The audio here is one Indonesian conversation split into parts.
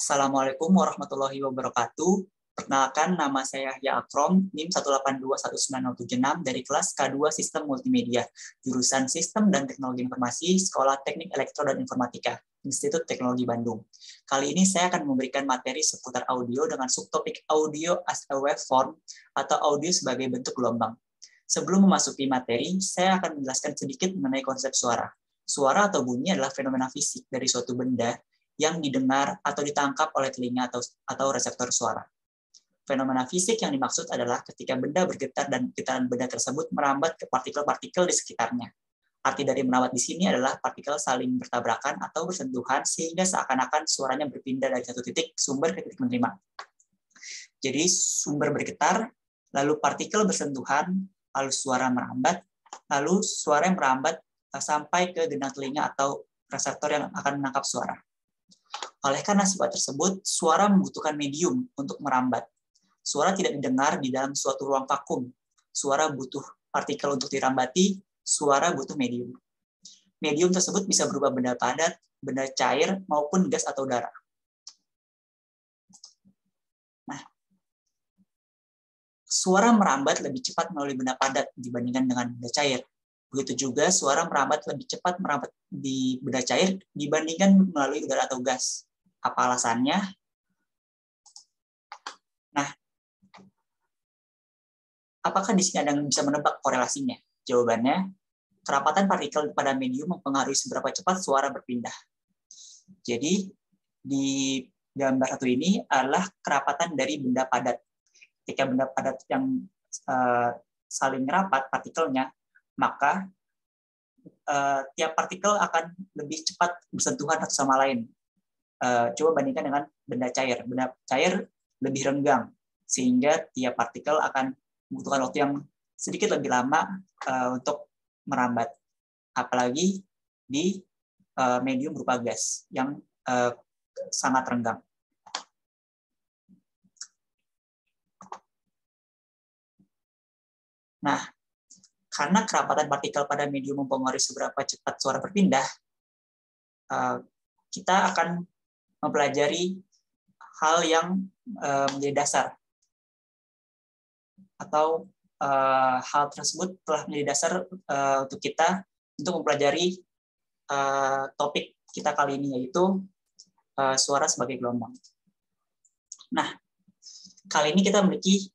Assalamualaikum warahmatullahi wabarakatuh. Perkenalkan, nama saya Yahya Akrom, NIM 1821976 dari kelas K2 Sistem Multimedia, jurusan Sistem dan Teknologi Informasi, Sekolah Teknik Elektro dan Informatika, Institut Teknologi Bandung. Kali ini saya akan memberikan materi seputar audio dengan subtopik audio as a waveform atau audio sebagai bentuk gelombang. Sebelum memasuki materi, saya akan menjelaskan sedikit mengenai konsep suara. Suara atau bunyi adalah fenomena fisik dari suatu benda yang didengar atau ditangkap oleh telinga atau reseptor suara. Fenomena fisik yang dimaksud adalah ketika benda bergetar dan getaran benda tersebut merambat ke partikel-partikel di sekitarnya. Arti dari merambat di sini adalah partikel saling bertabrakan atau bersentuhan sehingga seakan-akan suaranya berpindah dari satu titik sumber ke titik menerima. Jadi sumber bergetar, lalu partikel bersentuhan, lalu suara merambat, lalu suara yang merambat sampai ke gendang telinga atau reseptor yang akan menangkap suara. Oleh karena sifat tersebut, suara membutuhkan medium untuk merambat. Suara tidak didengar di dalam suatu ruang vakum. Suara butuh partikel untuk dirambati, suara butuh medium. Medium tersebut bisa berupa benda padat, benda cair, maupun gas atau udara. Nah, suara merambat lebih cepat melalui benda padat dibandingkan dengan benda cair. Begitu juga suara merambat lebih cepat merambat di benda cair dibandingkan melalui udara atau gas. Apa alasannya? Nah, apakah di sini ada yang bisa menebak korelasinya? Jawabannya, kerapatan partikel pada medium mempengaruhi seberapa cepat suara berpindah. Jadi, di gambar satu ini adalah kerapatan dari benda padat. Ketika benda padat yang saling rapat partikelnya, maka tiap partikel akan lebih cepat bersentuhan satu sama lain. Coba bandingkan dengan benda cair. Benda cair lebih renggang, sehingga tiap partikel akan membutuhkan waktu yang sedikit lebih lama untuk merambat. Apalagi di medium berupa gas yang sangat renggang. Nah, karena kerapatan partikel pada medium mempengaruhi seberapa cepat suara berpindah, kita akan mempelajari hal yang menjadi dasar, atau hal tersebut telah menjadi dasar untuk kita untuk mempelajari topik kita kali ini, yaitu suara sebagai gelombang. Nah, kali ini kita memiliki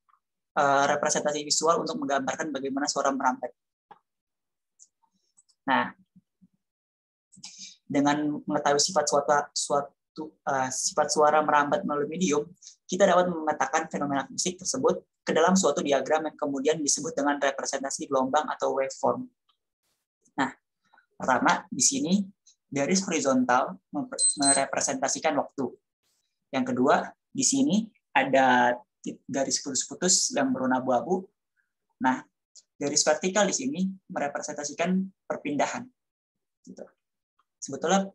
representasi visual untuk menggambarkan bagaimana suara merambat. Nah, dengan mengetahui sifat suara merambat melalui medium, kita dapat memetakan fenomena fisik tersebut ke dalam suatu diagram yang kemudian disebut dengan representasi gelombang atau waveform. Nah, pertama di sini garis horizontal merepresentasikan waktu. Yang kedua, di sini ada garis putus-putus yang berwarna abu-abu. Nah, garis vertikal di sini merepresentasikan perpindahan. Gitu. Sebetulnya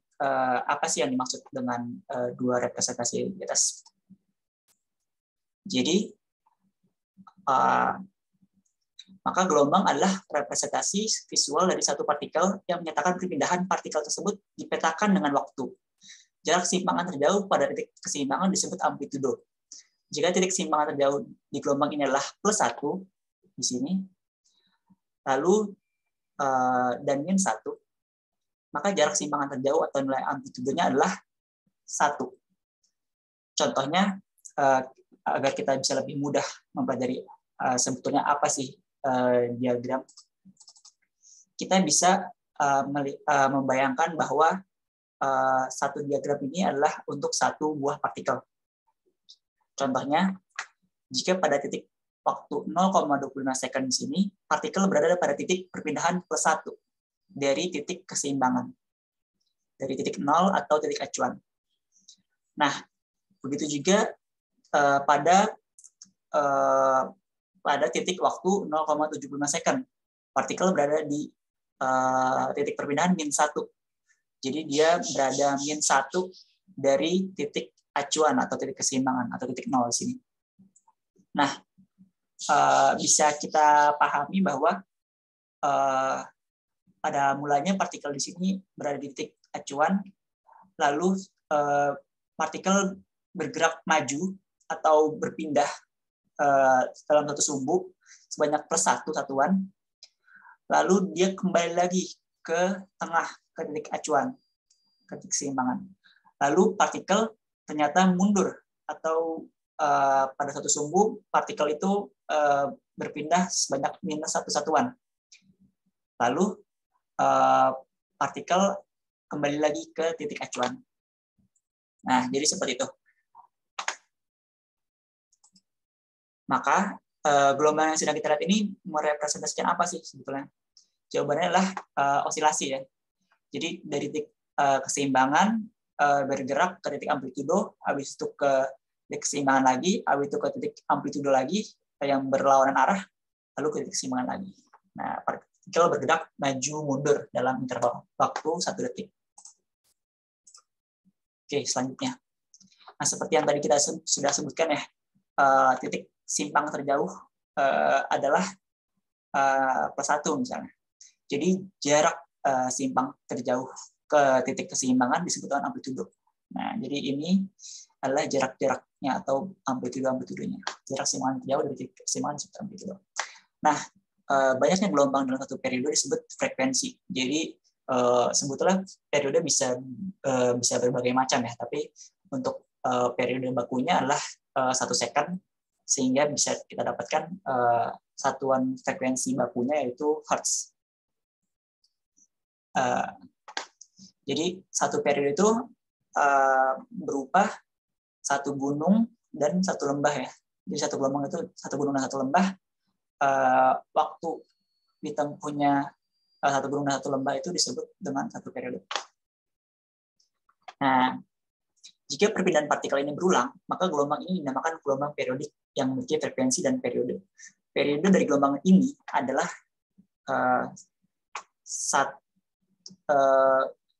apa sih yang dimaksud dengan dua representasi di atas? Jadi, maka gelombang adalah representasi visual dari satu partikel yang menyatakan perpindahan partikel tersebut dipetakan dengan waktu. Jarak keseimbangan terjauh pada titik keseimbangan disebut amplitudo. Jika titik keseimbangan terjauh di gelombang ini adalah +1 di sini, lalu dan -1, maka jarak keseimbangan terjauh atau nilai amplitudonya adalah 1. Contohnya, agar kita bisa lebih mudah mempelajari sebetulnya apa sih diagram, kita bisa membayangkan bahwa satu diagram ini adalah untuk satu buah partikel. Contohnya, jika pada titik waktu 0,25 second di sini, partikel berada pada titik perpindahan +1 dari titik keseimbangan, dari titik 0 atau titik acuan. Nah, begitu juga pada titik waktu 0,75 second, partikel berada di titik perpindahan -1. Jadi dia berada -1 dari titik acuan atau titik keseimbangan atau titik 0 di sini. Nah, bisa kita pahami bahwa pada mulanya partikel di sini berada di titik acuan, lalu partikel bergerak maju atau berpindah dalam satu sumbu sebanyak +1 satuan, lalu dia kembali lagi ke tengah, ke titik acuan, ke titik keseimbangan. Lalu partikel ternyata mundur, atau pada satu sumbu partikel itu berpindah sebanyak -1 satuan. Lalu partikel kembali lagi ke titik acuan. Nah, jadi seperti itu. Maka gelombang yang sedang kita lihat ini merepresentasikan apa sih sebetulnya? Jawabannya adalah osilasi ya. Jadi dari titik keseimbangan bergerak ke titik amplitudo, habis itu ke titik keseimbangan lagi, habis itu ke titik amplitudo lagi yang berlawanan arah, lalu ke titik keseimbangan lagi. Nah, partikel bergerak maju mundur dalam interval waktu 1 detik. Oke, selanjutnya. Nah, seperti yang tadi kita sudah sebutkan ya, titik simpang terjauh adalah +1 misalnya. Jadi jarak simpang terjauh ke titik keseimbangan disebut dengan amplitudo. Nah, jadi ini adalah jarak-jaraknya atau amplitudo-amplitudonya. Jarak simpangan terjauh dari titik keseimbangan disebut amplitudo. Nah, banyaknya gelombang dalam satu periode disebut frekuensi. Jadi sebetulnya periode bisa berbagai macam ya, tapi untuk periode bakunya adalah 1 second, sehingga bisa kita dapatkan satuan frekuensi bakunya yaitu hertz. Jadi satu periode itu berupa satu gunung dan satu lembah ya. Jadi satu gelombang itu satu gunung dan satu lembah. Waktu ditempuhnya satu gunung dan satu lembah itu disebut dengan satu periode. Nah, jika perpindahan partikel ini berulang, maka gelombang ini dinamakan gelombang periodik yang memiliki frekuensi dan periode. Periode dari gelombang ini adalah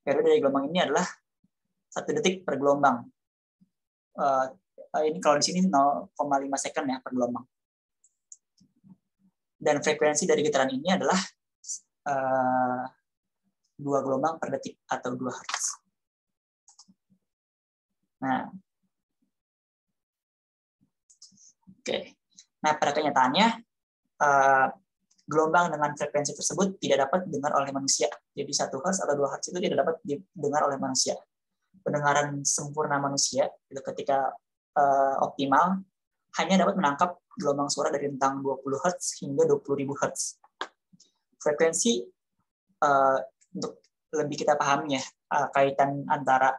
periode dari gelombang ini adalah 1 detik per gelombang. Ini kalau di sini 0,5 second ya per gelombang. Dan frekuensi dari getaran ini adalah 2 gelombang per detik atau 2 Hz. Nah, oke. Nah, pada kenyataannya gelombang dengan frekuensi tersebut tidak dapat didengar oleh manusia. Jadi 1 Hz atau 2 Hz itu tidak dapat didengar oleh manusia. Pendengaran sempurna manusia itu ketika optimal hanya dapat menangkap gelombang suara dari rentang 20 Hz hingga 20.000 Hz. Frekuensi untuk lebih kita pahami ya, kaitan antara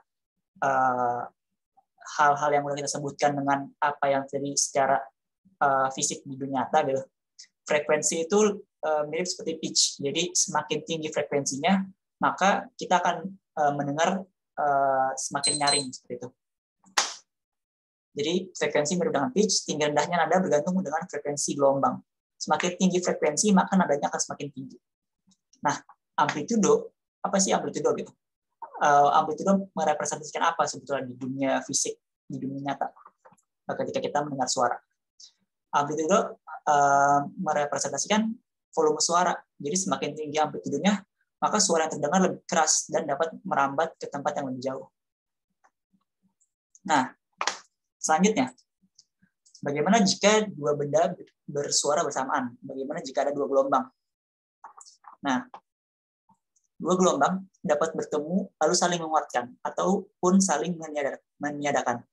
hal-hal yang sudah kita sebutkan dengan apa yang terjadi secara fisik di dunia nyata gitu. Frekuensi itu mirip seperti pitch. Jadi semakin tinggi frekuensinya, maka kita akan mendengar semakin nyaring seperti itu. Jadi frekuensi mirip dengan pitch, tinggi rendahnya nada bergantung dengan frekuensi gelombang. Semakin tinggi frekuensi, maka nadanya akan semakin tinggi. Nah, amplitudo, apa sih amplitudo gitu? Amplitudo merepresentasikan apa sebetulnya di dunia fisik, di dunia nyata ketika kita mendengar suara. Amplitudo merepresentasikan volume suara. Jadi semakin tinggi amplitudonya, maka suara yang terdengar lebih keras dan dapat merambat ke tempat yang lebih jauh. Nah, selanjutnya, bagaimana jika 2 benda bersuara bersamaan? Bagaimana jika ada 2 gelombang? Nah, 2 gelombang dapat bertemu lalu saling menguatkan ataupun saling meniadakan,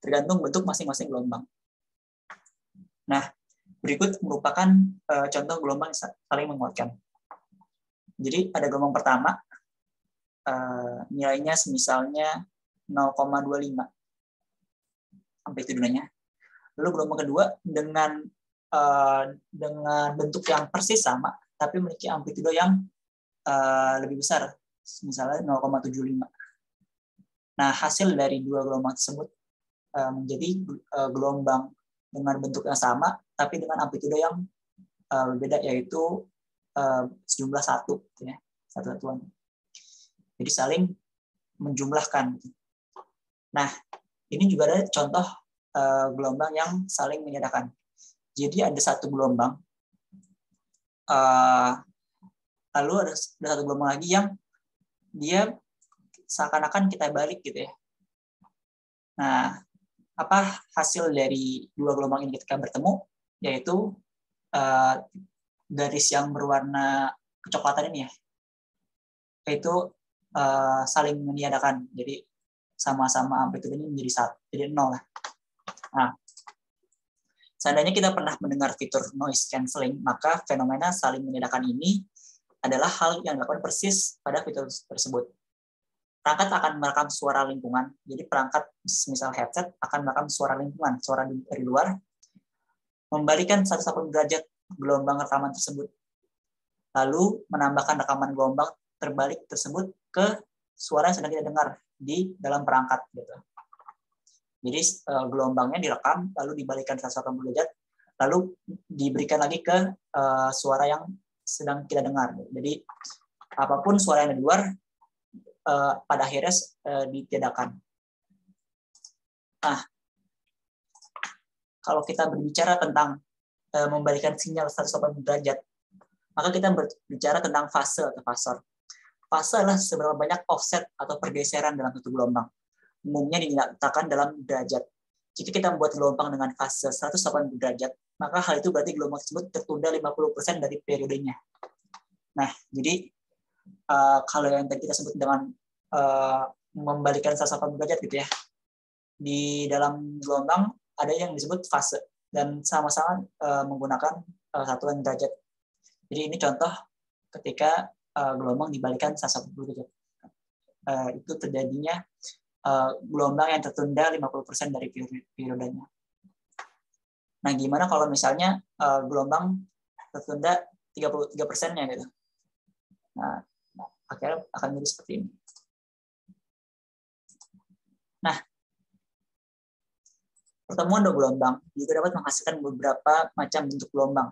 tergantung bentuk masing-masing gelombang. Nah, berikut merupakan contoh gelombang saling menguatkan. Jadi pada gelombang pertama, nilainya semisalnya 0,25 amplitudenya. Lalu gelombang kedua dengan bentuk yang persis sama, tapi memiliki amplitudo yang lebih besar, misalnya 0,75. Nah, hasil dari 2 gelombang tersebut menjadi gelombang dengan bentuk yang sama, tapi dengan amplitudo yang berbeda, yaitu sejumlah 1, ya, 1 satuan. Jadi saling menjumlahkan. Nah, ini juga ada contoh gelombang yang saling meniadakan. Jadi ada 1 gelombang, lalu ada 1 gelombang lagi yang dia seakan-akan kita balik gitu ya. Nah, apa hasil dari dua gelombang ini ketika bertemu, yaitu garis yang berwarna kecoklatan ini ya, yaitu saling meniadakan. Jadi sama-sama amplitudenya menjadi satu, jadi nol lah. Nah, seandainya kita pernah mendengar fitur noise cancelling, maka fenomena saling meniadakan ini adalah hal yang dilakukan persis pada fitur tersebut. Perangkat akan merekam suara lingkungan, jadi perangkat misal headset akan merekam suara lingkungan, suara dari luar, membalikan 180 derajat gelombang rekaman tersebut, lalu menambahkan rekaman gelombang terbalik tersebut ke suara yang sedang kita dengar di dalam perangkat. Gitu. Jadi gelombangnya direkam, lalu dibalikan 180 derajat, lalu diberikan lagi ke suara yang sedang kita dengar. Jadi apapun suara yang di luar, pada akhirnya ditiadakan. Nah, kalau kita berbicara tentang membalikan sinyal 180 derajat, maka kita berbicara tentang fase atau fasor. Fase adalah seberapa banyak offset atau pergeseran dalam satu gelombang. Umumnya dinyatakan dalam derajat. Jika kita membuat gelombang dengan fase 180 derajat, maka hal itu berarti gelombang tersebut tertunda 50% dari periodenya. Nah, jadi kalau yang tadi kita sebut dengan membalikan 180 derajat gitu ya, di dalam gelombang ada yang disebut fase dan sama-sama menggunakan satuan derajat. Jadi ini contoh ketika gelombang dibalikan 180 derajat. Itu terjadinya gelombang yang tertunda 50% dari periodenya. Nah, gimana kalau misalnya gelombang tertunda 33%-nya gitu? Nah, akhirnya akan jadi seperti ini. Nah, pertemuan dua gelombang juga dapat menghasilkan beberapa macam bentuk gelombang.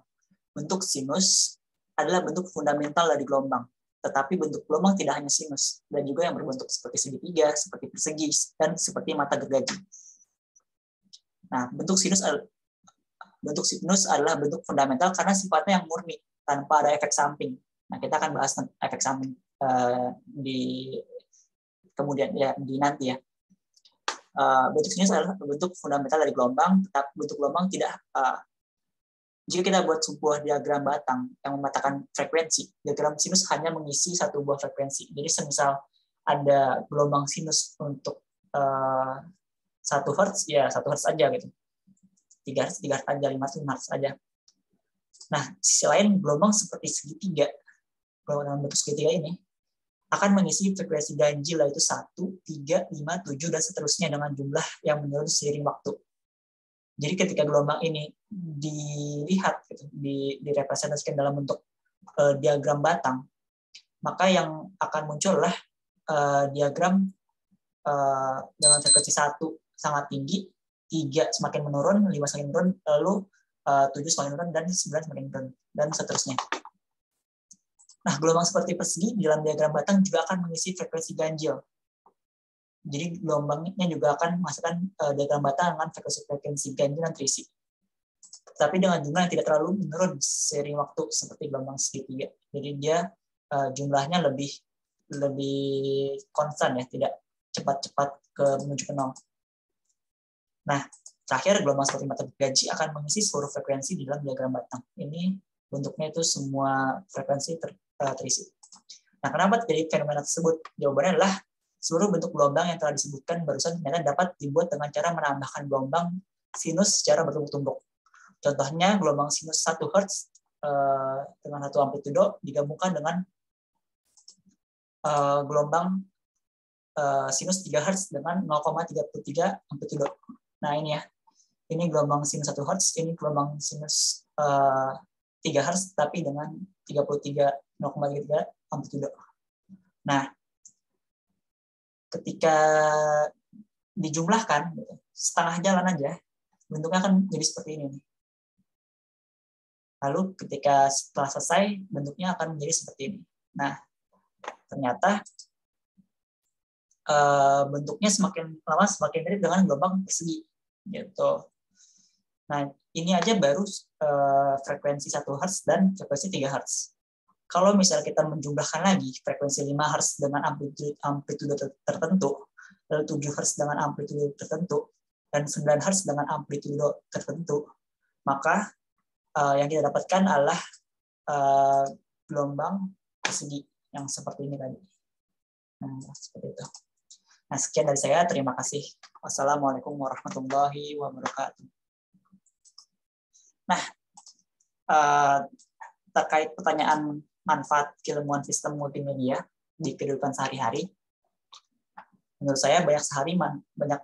Bentuk sinus adalah bentuk fundamental dari gelombang. Tetapi bentuk gelombang tidak hanya sinus, dan juga yang berbentuk seperti segitiga, seperti persegi, dan seperti mata gergaji. Nah, bentuk sinus adalah bentuk fundamental karena sifatnya yang murni, tanpa ada efek samping. Nah, kita akan bahas efek samping di kemudian ya di nanti ya. Bentuk sinus adalah bentuk fundamental dari gelombang, tetapi bentuk gelombang tidak. Jika kita buat sebuah diagram batang yang memetakan frekuensi, diagram sinus hanya mengisi satu buah frekuensi. Jadi semisal ada gelombang sinus untuk 1 Hz, ya 1 Hz aja gitu. 3 Hz aja, 5 Hz aja. Nah, sisi lain gelombang seperti segitiga, gelombang dalam bentuk segitiga ini, akan mengisi frekuensi ganjil, yaitu 1, 3, 5, 7, dan seterusnya dengan jumlah yang menurun seiring waktu. Jadi ketika gelombang ini dilihat, gitu, direpresentasikan dalam bentuk diagram batang, maka yang akan muncul adalah diagram dengan frekuensi 1 sangat tinggi, 3 semakin menurun, 5 semakin menurun, lalu 7 semakin menurun, dan 9 semakin menurun, dan seterusnya. Nah, gelombang seperti persegi di dalam diagram batang juga akan mengisi frekuensi ganjil. Jadi gelombangnya juga akan menghasilkan diagram batang dengan frekuensi ganjil dan terisi. Tapi dengan jumlah yang tidak terlalu menurun seiring waktu seperti gelombang segitiga. Jadi dia jumlahnya lebih konstan ya, tidak cepat-cepat menuju ke nol. Nah, terakhir gelombang seperti mata gergaji akan mengisi seluruh frekuensi di dalam diagram batang. Ini bentuknya itu semua frekuensi terisi. Nah, kenapa terjadi fenomena tersebut? Jawabannya adalah seluruh bentuk gelombang yang telah disebutkan barusan ternyata dapat dibuat dengan cara menambahkan gelombang sinus secara bertumbuk-tumbuk. Contohnya gelombang sinus 1 Hz dengan 1 amplitudo digabungkan dengan gelombang sinus 3 Hz dengan 0,33 amplitudo. Nah, ini ya. Ini gelombang sinus 1 Hz, ini gelombang sinus 3 Hz tapi dengan 0,33 amplitudo. Nah, ketika dijumlahkan setengah jalan aja, bentuknya akan jadi seperti ini. Lalu ketika setelah selesai, bentuknya akan menjadi seperti ini. Nah, ternyata bentuknya semakin lama semakin mirip dengan gelombang persegi, gitu. Nah, ini aja baru frekuensi 1 Hz dan frekuensi 3 Hz. Kalau misalnya kita menjumlahkan lagi frekuensi 5 Hz dengan amplitude tertentu, lalu 7 Hz dengan amplitude tertentu, dan 9 Hz dengan amplitudo tertentu, maka yang kita dapatkan adalah gelombang persegi yang seperti ini tadi. Nah, seperti itu. Nah, sekian dari saya. Terima kasih. Wassalamualaikum warahmatullahi wabarakatuh. Nah, terkait pertanyaan manfaat keilmuan sistem multimedia di kehidupan sehari-hari, menurut saya banyak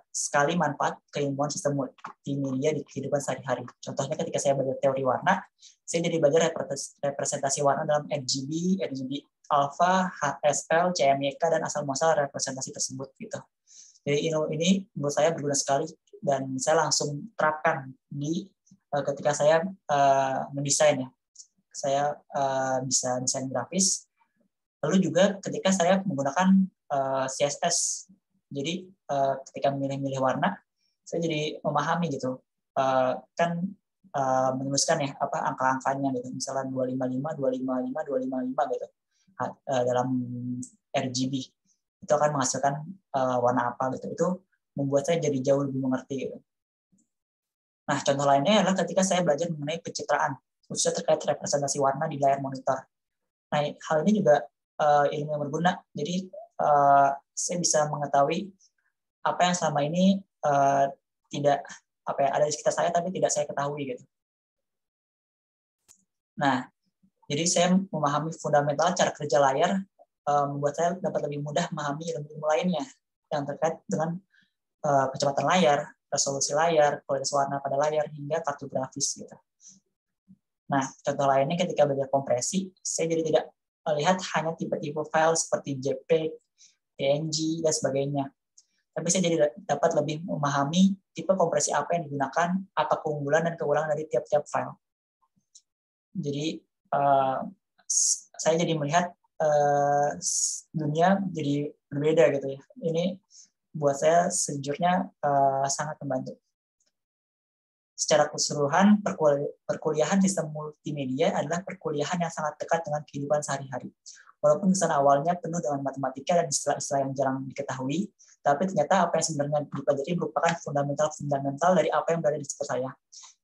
sekali manfaat keilmuan sistem multimedia di kehidupan sehari-hari. Contohnya ketika saya belajar teori warna, saya jadi belajar representasi warna dalam RGB alpha, HSL, CMYK, dan asal muasal representasi tersebut gitu. Jadi ilmu ini menurut saya berguna sekali dan saya langsung terapkan di ketika saya mendesain ya. Saya bisa desain grafis. Lalu juga ketika saya menggunakan CSS. Jadi ketika memilih-milih warna, saya jadi memahami gitu. Kan menuliskan ya angka-angkanya gitu. Misalnya 255, 255, 255 gitu. Dalam RGB. Itu akan menghasilkan warna apa gitu. Itu membuat saya jadi jauh lebih mengerti gitu. Nah, contoh lainnya adalah ketika saya belajar mengenai pencitraan, khususnya terkait representasi warna di layar monitor. Nah, hal ini juga ilmu yang berguna. Jadi saya bisa mengetahui apa yang selama ini tidak ada di sekitar saya tapi tidak saya ketahui gitu. Nah, jadi saya memahami fundamental cara kerja layar membuat saya dapat lebih mudah memahami ilmu-ilmu lainnya yang terkait dengan kecepatan layar, resolusi layar, kualitas warna pada layar, hingga kartografis gitu. Nah, contoh lainnya ketika belajar kompresi, saya jadi tidak melihat hanya tipe-tipe file seperti JPEG, PNG, dan sebagainya. Tapi saya jadi dapat lebih memahami tipe kompresi apa yang digunakan, apa keunggulan dan kekurangan dari tiap-tiap file. Jadi, saya jadi melihat dunia jadi berbeda gitu ya. Ini buat saya sejujurnya sangat membantu. Secara keseluruhan, perkuliahan sistem multimedia adalah perkuliahan yang sangat dekat dengan kehidupan sehari-hari. Walaupun kesan awalnya penuh dengan matematika dan istilah-istilah yang jarang diketahui, tapi ternyata apa yang sebenarnya dipelajari merupakan fundamental dari apa yang berada di sekitar saya.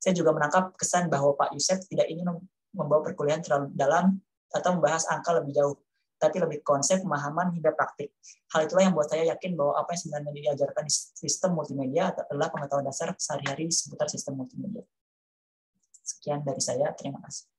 Saya juga menangkap kesan bahwa Pak Yusef tidak ingin membawa perkuliahan terlalu dalam atau membahas angka lebih jauh, tapi lebih konsep, pemahaman, hingga praktik. Hal itulah yang membuat saya yakin bahwa apa yang sebenarnya diajarkan di sistem multimedia adalah pengetahuan dasar sehari-hari seputar sistem multimedia. Sekian dari saya, terima kasih.